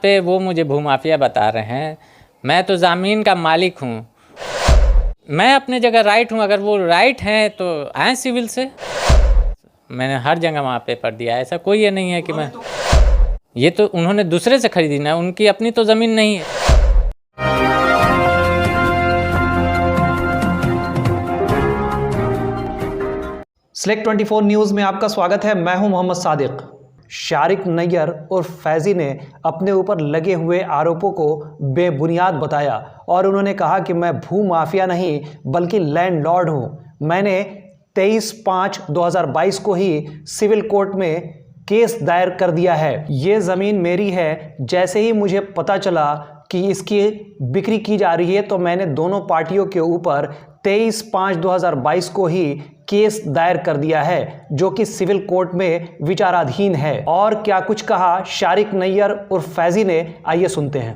पे वो मुझे भूमाफिया बता रहे हैं। मैं तो ज़मीन का मालिक हूँ, मैं अपने जगह राइट हूँ। अगर वो राइट हैं तो आए सिविल से। मैंने हर जगह वहाँ पेपर दिया है, ऐसा कोई ये नहीं है कि मैं ये तो उन्होंने दूसरे से खरीदी ना, उनकी अपनी तो ज़मीन नहीं है। Select 24 न्यूज़ में आपका स्वागत है। मैं हूं मोहम्मद सादिक। शारिक नैयर और फैज़ी ने अपने ऊपर लगे हुए आरोपों को बेबुनियाद बताया और उन्होंने कहा कि मैं भू माफिया नहीं बल्कि लैंडलॉर्ड हूं। मैंने 23/5/2022 को ही सिविल कोर्ट में केस दायर कर दिया है। ये ज़मीन मेरी है। जैसे ही मुझे पता चला कि इसकी बिक्री की जा रही है तो मैंने दोनों पार्टियों के ऊपर 23/5/2022 को ही केस दायर कर दिया है, जो कि सिविल कोर्ट में विचाराधीन है। और क्या कुछ कहा शारिक नैयर और फैज़ी ने, आइए सुनते हैं।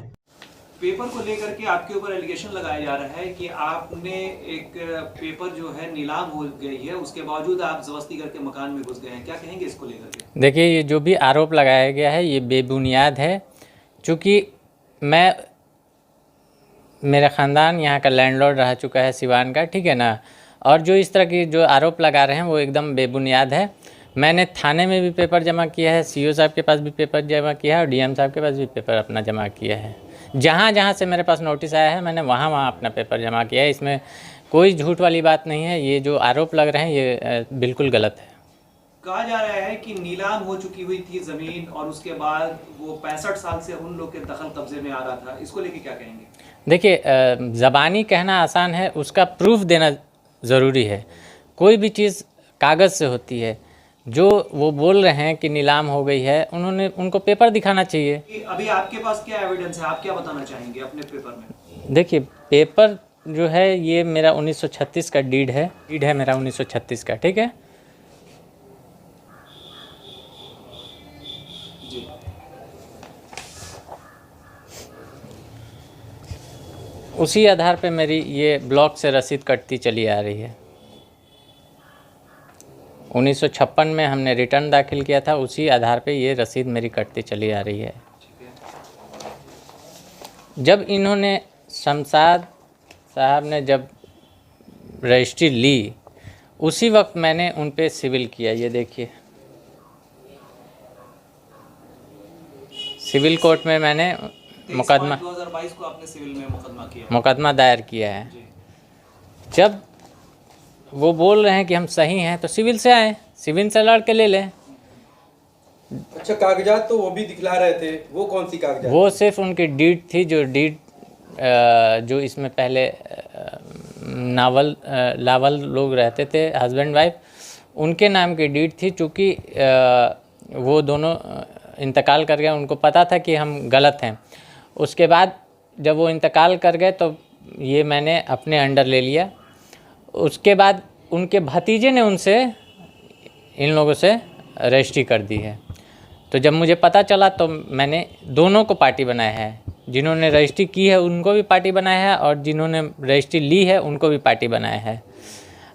पेपर को लेकर के आपके ऊपर एलिगेशन लगाया जा रहा है कि आपने एक पेपर जो है नीलाम हो गई है, उसके बावजूद आप जबरदस्ती करके मकान में घुस गए हैं। क्या कहेंगे इसको लेकर के? देखिए, ये जो भी आरोप लगाया गया है ये बेबुनियाद है। चूँकि मेरा ख़ानदान यहाँ का लैंडलॉर्ड रह चुका है सिवान का, ठीक है ना। और जो इस तरह की जो आरोप लगा रहे हैं वो एकदम बेबुनियाद है। मैंने थाने में भी पेपर जमा किया है, सीओ साहब के पास भी पेपर जमा किया है और डीएम साहब के पास भी पेपर अपना जमा किया है। जहाँ जहाँ से मेरे पास नोटिस आया है मैंने वहाँ वहाँ अपना पेपर जमा किया है। इसमें कोई झूठ वाली बात नहीं है। ये जो आरोप लग रहे हैं ये बिल्कुल गलत है। कहा जा रहा है कि नीलाम हो चुकी हुई थी ज़मीन और उसके बाद वो 65 साल से उन लोग के दखल कब्जे में आ रहा था। इसको लेके क्या कहेंगे? देखिए, ज़बानी कहना आसान है, उसका प्रूफ देना ज़रूरी है। कोई भी चीज़ कागज़ से होती है। जो वो बोल रहे हैं कि नीलाम हो गई है, उनको पेपर दिखाना चाहिए। अभी आपके पास क्या एविडेंस है? आप क्या बताना चाहेंगे अपने पेपर में? देखिए, पेपर जो है ये मेरा 1936 का डीड है मेरा 1936 का, ठीक है। उसी आधार पे मेरी ये ब्लॉक से रसीद कटती चली आ रही है। 1956 में हमने रिटर्न दाखिल किया था, उसी आधार पे ये रसीद मेरी कटती चली आ रही है। जब इन्होंने शमशाद साहब ने जब रजिस्ट्री ली उसी वक्त मैंने उन पे सिविल किया। ये देखिए, सिविल कोर्ट में मैंने मुकदमा 2022 को आपने सिविल में मुकदमा दायर किया है। जब वो बोल रहे हैं कि हम सही हैं तो सिविल से आए, सिविल से लड़ के ले लें। अच्छा, कागजात तो वो भी दिखला रहे थे, वो कौन सी कागजात? वो सिर्फ उनकी डीड थी, जो इसमें पहले लावल लोग रहते थे, हस्बैंड वाइफ, उनके नाम की डीड थी। चूँकि वो दोनों इंतकाल कर गए, उनको पता था कि हम गलत हैं। उसके बाद जब वो इंतकाल कर गए तो ये मैंने अपने अंडर ले लिया। उसके बाद उनके भतीजे ने उनसे इन लोगों से रजिस्ट्री कर दी है। तो जब मुझे पता चला तो मैंने दोनों को पार्टी बनाया है। जिन्होंने रजिस्ट्री की है उनको भी पार्टी बनाया है और जिन्होंने रजिस्ट्री ली है उनको भी पार्टी बनाया है।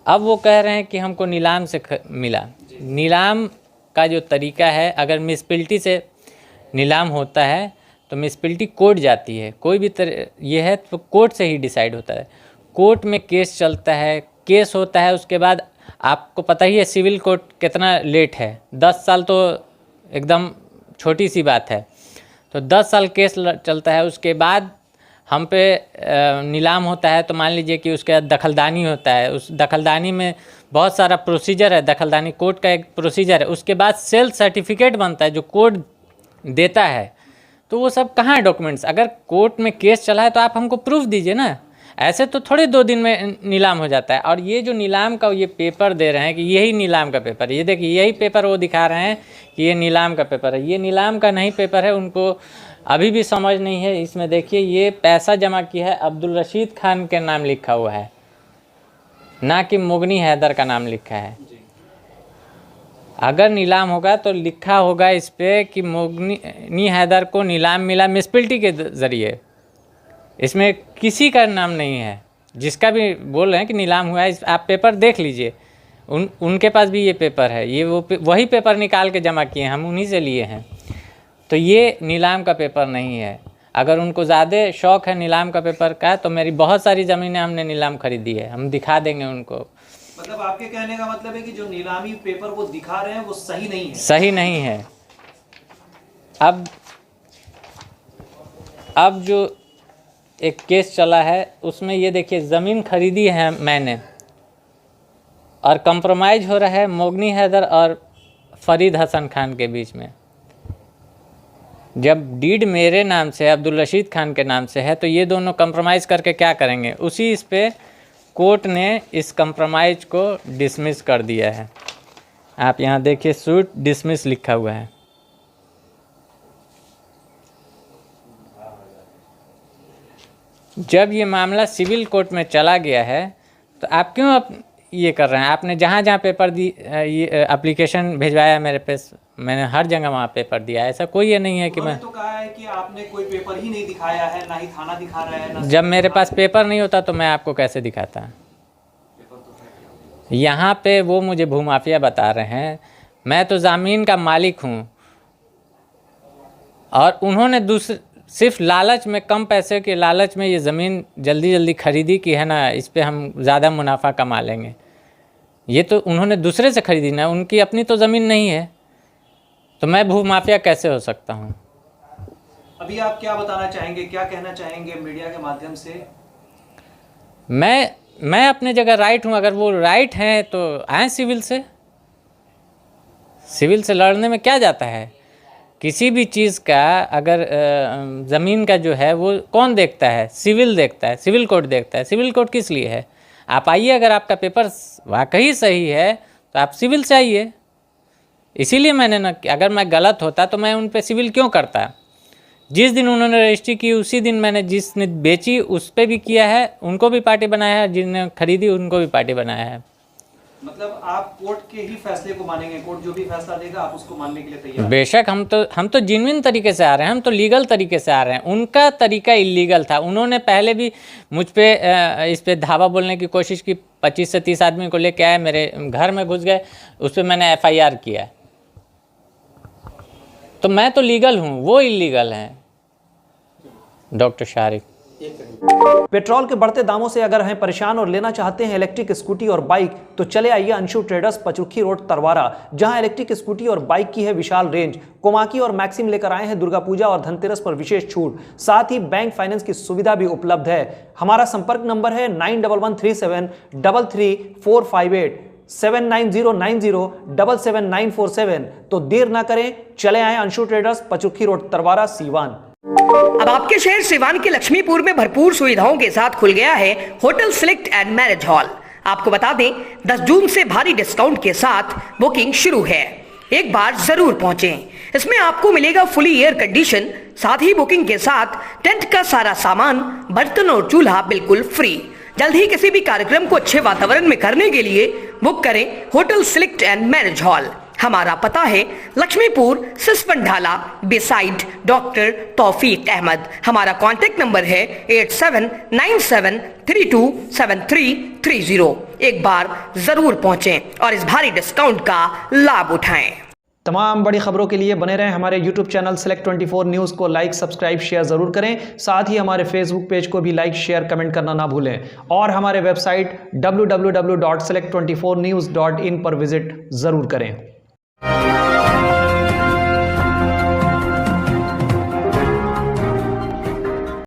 अब वो कह रहे हैं कि हमको नीलाम से मिला। नीलाम का जो तरीका है, अगर म्युनिसिपैलिटी से नीलाम होता है तो म्युनिसिपैलिटी कोर्ट जाती है। कोई भी ये है तो कोर्ट से ही डिसाइड होता है। कोर्ट में केस चलता है, केस होता है। उसके बाद आपको पता ही है सिविल कोर्ट कितना लेट है। 10 साल तो एकदम छोटी सी बात है। तो 10 साल केस चलता है। उसके बाद हम पे नीलाम होता है तो मान लीजिए कि उसके बाद दखलदानी होता है। उस दखलदानी में बहुत सारा प्रोसीजर है। दखलदानी कोर्ट का एक प्रोसीजर है। उसके बाद सेल्फ सर्टिफिकेट बनता है जो कोर्ट देता है। तो वो सब कहाँ है डॉक्यूमेंट्स? अगर कोर्ट में केस चला है तो आप हमको प्रूफ दीजिए ना। ऐसे तो थोड़े 2 दिन में नीलाम हो जाता है। और ये जो नीलाम का ये पेपर दे रहे हैं कि यही नीलाम का पेपर है, ये देखिए यही पेपर वो दिखा रहे हैं कि ये नीलाम का पेपर है। ये नीलाम का नहीं पेपर है। उनको अभी भी समझ नहीं है। इसमें देखिए ये पैसा जमा किया है, अब्दुल रशीद खान के नाम लिखा हुआ है, ना कि मुगनी हैदर का नाम लिखा है। अगर नीलाम होगा तो लिखा होगा इस पर कि मुगनी हैदर को नीलाम मिला म्युनिसिपैलिटी के ज़रिए। इसमें किसी का नाम नहीं है। जिसका भी बोल रहे हैं कि नीलाम हुआ है, आप पेपर देख लीजिए। उनके पास भी ये पेपर है। ये वही पेपर निकाल के जमा किए हैं, हम उन्हीं से लिए हैं। तो ये नीलाम का पेपर नहीं है। अगर उनको ज़्यादा शौक़ है नीलाम का पेपर का तो मेरी बहुत सारी ज़मीनें हमने नीलाम खरीदी है, हम दिखा देंगे उनको। मतलब आपके कहने का मतलब है कि जो नीलामी पेपर वो दिखा रहे हैं वो सही नहीं है? सही नहीं है। अब जो एक केस चला है उसमें ये देखिए, ज़मीन खरीदी है मैंने और कंप्रोमाइज़ हो रहा है मोगनी हैदर और फरीद हसन खान के बीच में। जब डीड मेरे नाम से है, अब्दुल रशीद खान के नाम से है, तो ये दोनों कंप्रोमाइज़ करके क्या करेंगे? उसी इस पे कोर्ट ने इस कंप्रोमाइज़ को डिसमिस कर दिया है। आप यहाँ देखिए, सूट डिसमिस लिखा हुआ है। जब ये मामला सिविल कोर्ट में चला गया है तो आप क्यों ये कर रहे हैं? आपने जहाँ जहाँ पेपर दी, ये एप्लीकेशन भिजवाया मेरे पे, मैंने हर जगह वहाँ पेपर दिया है। ऐसा कोई ये नहीं है कि मैं तो कहा है कि आपने कोई पेपर ही नहीं दिखाया है, ना ही थाना दिखा रहा है, ना जब मेरे पास पेपर नहीं होता तो मैं आपको कैसे दिखाता? यहाँ पे वो मुझे भूमाफिया बता रहे हैं, मैं तो ज़मीन का मालिक हूँ और उन्होंने सिर्फ लालच में, कम पैसे के लालच में ये ज़मीन जल्दी जल्दी खरीदी कि है ना, इस पे हम ज़्यादा मुनाफा कमा लेंगे। ये तो उन्होंने दूसरे से खरीदी ना, उनकी अपनी तो ज़मीन नहीं है, तो मैं भूमाफिया कैसे हो सकता हूँ? अभी आप क्या बताना चाहेंगे, क्या कहना चाहेंगे मीडिया के माध्यम से? मैं अपने जगह राइट हूँ। अगर वो राइट हैं तो आए सिविल से लड़ने में क्या जाता है? किसी भी चीज़ का अगर ज़मीन का जो है वो कौन देखता है? सिविल देखता है, सिविल कोर्ट देखता है। सिविल कोर्ट किस लिए है? आप आइए, अगर आपका पेपर वाकई सही है तो आप सिविल से आइए। इसीलिए मैंने ना, अगर मैं गलत होता तो मैं उन पे सिविल क्यों करता? जिस दिन उन्होंने रजिस्ट्री की उसी दिन मैंने, जिसने बेची उस पर भी किया है, उनको भी पार्टी बनाया है, जिन्होंने खरीदी उनको भी पार्टी बनाया है। मतलब आप कोर्ट के ही फैसले को मानेंगे? कोर्ट जो भी फैसला देगा आप उसको मानने के लिए तैयार? बेशक, हम तो जेन्युइन तरीके से आ रहे हैं, हम तो लीगल तरीके से आ रहे हैं। उनका तरीका इलीगल था। उन्होंने पहले भी मुझ पे इस पे धावा बोलने की कोशिश की। 25 से 30 आदमी को लेके आए, मेरे घर में घुस गए, उस पर मैंने FIR किया। तो मैं तो लीगल हूँ, वो इलीगल हैं। डॉक्टर शारिक। पेट्रोल के बढ़ते दामों से अगर हैं परेशान और लेना चाहते हैं इलेक्ट्रिक स्कूटी और बाइक, तो चले आइए अंशु ट्रेडर्स, पचरुखी रोड, तरवारा, जहां इलेक्ट्रिक स्कूटी और बाइक की है विशाल रेंज। कोमाकी और मैक्सिम लेकर आए हैं दुर्गा पूजा और धनतेरस पर विशेष छूट, साथ ही बैंक फाइनेंस की सुविधा भी उपलब्ध है। हमारा संपर्क नंबर है 9113733458, 7909077947। तो देर ना करें, चले आए अंशु ट्रेडर्स, पचरुखी रोड, तरवारा, सीवान। अब आपके शहर सिवान के लक्ष्मीपुर में भरपूर सुविधाओं के साथ खुल गया है hotel select and marriage hall. आपको बता दें, 10 जून से भारी डिस्काउंट के साथ बुकिंग शुरू है। एक बार जरूर पहुंचें। इसमें आपको मिलेगा फुली एयर कंडीशन, साथ ही बुकिंग के साथ टेंट का सारा सामान, बर्तन और चूल्हा बिल्कुल फ्री। जल्द ही किसी भी कार्यक्रम को अच्छे वातावरण में करने के लिए बुक करें hotel select and marriage hall. हमारा पता है लक्ष्मीपुर, सिसवन ढाला, बिसाइड डॉक्टर तौफीक अहमद। हमारा कॉन्टेक्ट नंबर है 8797327330। एक बार जरूर पहुंचें और इस भारी डिस्काउंट का लाभ उठाएं। तमाम बड़ी खबरों के लिए बने रहें हमारे YouTube चैनल Select 24 न्यूज़ को लाइक, सब्सक्राइब, शेयर ज़रूर करें। साथ ही हमारे Facebook पेज को भी लाइक, शेयर, कमेंट करना ना भूलें और हमारे वेबसाइट www.select24news.in पर विजिट ज़रूर करें।